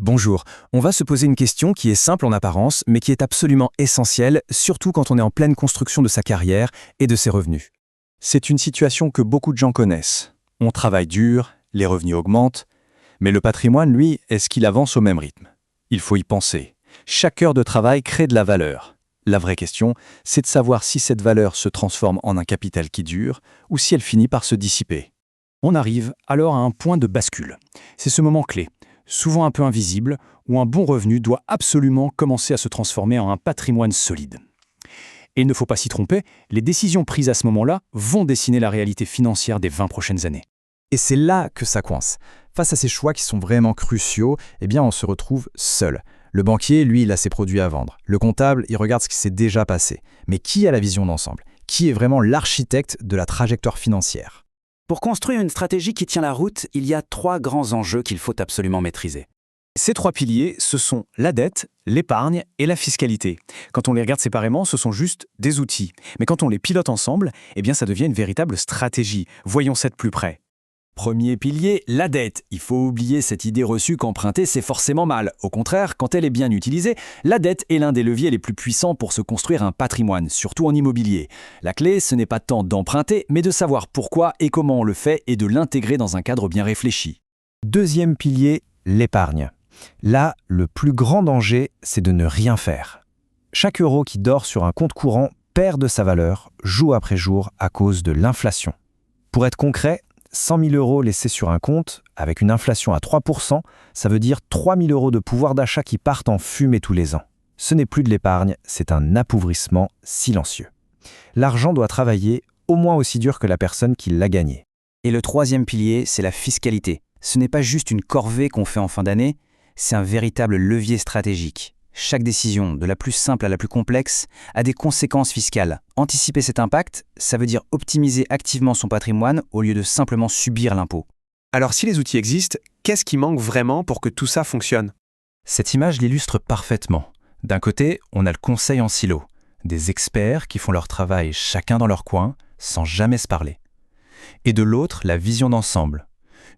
Bonjour, on va se poser une question qui est simple en apparence, mais qui est absolument essentielle, surtout quand on est en pleine construction de sa carrière et de ses revenus. C'est une situation que beaucoup de gens connaissent. On travaille dur, les revenus augmentent, mais le patrimoine, lui, est-ce qu'il avance au même rythme? Il faut y penser. Chaque heure de travail crée de la valeur. La vraie question, c'est de savoir si cette valeur se transforme en un capital qui dure ou si elle finit par se dissiper. On arrive alors à un point de bascule. C'est ce moment clé, souvent un peu invisible, où un bon revenu doit absolument commencer à se transformer en un patrimoine solide. Et il ne faut pas s'y tromper, les décisions prises à ce moment-là vont dessiner la réalité financière des 20 prochaines années. Et c'est là que ça coince. Face à ces choix qui sont vraiment cruciaux, on se retrouve seul. Le banquier, lui, il a ses produits à vendre. Le comptable, il regarde ce qui s'est déjà passé. Mais qui a la vision d'ensemble? Qui est vraiment l'architecte de la trajectoire financière? Pour construire une stratégie qui tient la route, il y a 3 grands enjeux qu'il faut absolument maîtriser. Ces 3 piliers, ce sont la dette, l'épargne et la fiscalité. Quand on les regarde séparément, ce sont juste des outils. Mais quand on les pilote ensemble, ça devient une véritable stratégie. Voyons ça de plus près. Premier pilier, la dette. Il faut oublier cette idée reçue qu'emprunter, c'est forcément mal. Au contraire, quand elle est bien utilisée, la dette est l'un des leviers les plus puissants pour se construire un patrimoine, surtout en immobilier. La clé, ce n'est pas tant d'emprunter, mais de savoir pourquoi et comment on le fait et de l'intégrer dans un cadre bien réfléchi. Deuxième pilier, l'épargne. Là, le plus grand danger, c'est de ne rien faire. Chaque euro qui dort sur un compte courant perd de sa valeur jour après jour à cause de l'inflation. Pour être concret, 100 000 euros laissés sur un compte, avec une inflation à 3%, ça veut dire 3 000 euros de pouvoir d'achat qui partent en fumée tous les ans. Ce n'est plus de l'épargne, c'est un appauvrissement silencieux. L'argent doit travailler au moins aussi dur que la personne qui l'a gagné. Et le 3e pilier, c'est la fiscalité. Ce n'est pas juste une corvée qu'on fait en fin d'année, c'est un véritable levier stratégique. Chaque décision, de la plus simple à la plus complexe, a des conséquences fiscales. Anticiper cet impact, ça veut dire optimiser activement son patrimoine au lieu de simplement subir l'impôt. Alors si les outils existent, qu'est-ce qui manque vraiment pour que tout ça fonctionne? Cette image l'illustre parfaitement. D'un côté, on a le conseil en silo, des experts qui font leur travail chacun dans leur coin, sans jamais se parler. Et de l'autre, la vision d'ensemble,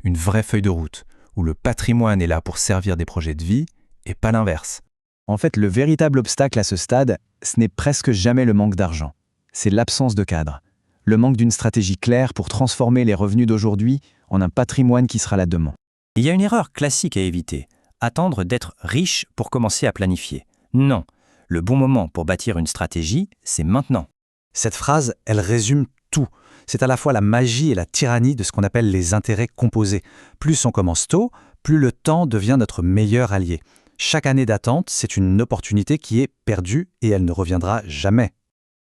une vraie feuille de route, où le patrimoine est là pour servir des projets de vie et pas l'inverse. En fait, le véritable obstacle à ce stade, ce n'est presque jamais le manque d'argent. C'est l'absence de cadre. Le manque d'une stratégie claire pour transformer les revenus d'aujourd'hui en un patrimoine qui sera là demain. Il y a une erreur classique à éviter. Attendre d'être riche pour commencer à planifier. Non, le bon moment pour bâtir une stratégie, c'est maintenant. Cette phrase, elle résume tout. C'est à la fois la magie et la tyrannie de ce qu'on appelle les intérêts composés. Plus on commence tôt, plus le temps devient notre meilleur allié. Chaque année d'attente, c'est une opportunité qui est perdue et elle ne reviendra jamais.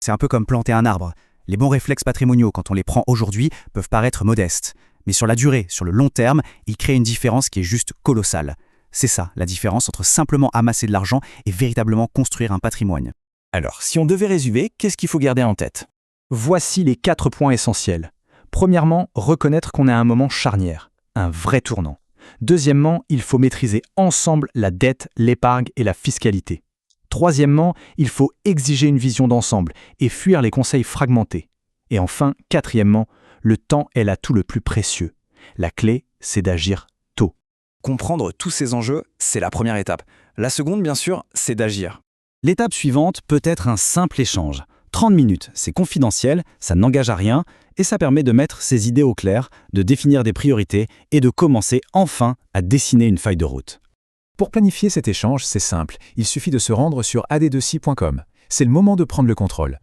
C'est un peu comme planter un arbre. Les bons réflexes patrimoniaux, quand on les prend aujourd'hui, peuvent paraître modestes. Mais sur la durée, sur le long terme, ils créent une différence qui est juste colossale. C'est ça, la différence entre simplement amasser de l'argent et véritablement construire un patrimoine. Alors, si on devait résumer, qu'est-ce qu'il faut garder en tête? Voici les 4 points essentiels. Premièrement, reconnaître qu'on est à un moment charnière, un vrai tournant. Deuxièmement, il faut maîtriser ensemble la dette, l'épargne et la fiscalité. Troisièmement, il faut exiger une vision d'ensemble et fuir les conseils fragmentés. Et enfin, quatrièmement, le temps est l'atout le plus précieux. La clé, c'est d'agir tôt. Comprendre tous ces enjeux, c'est la première étape. La seconde, bien sûr, c'est d'agir. L'étape suivante peut être un simple échange. 30 minutes, c'est confidentiel, ça n'engage à rien et ça permet de mettre ses idées au clair, de définir des priorités et de commencer enfin à dessiner une feuille de route. Pour planifier cet échange, c'est simple, il suffit de se rendre sur ad2ci.com. C'est le moment de prendre le contrôle.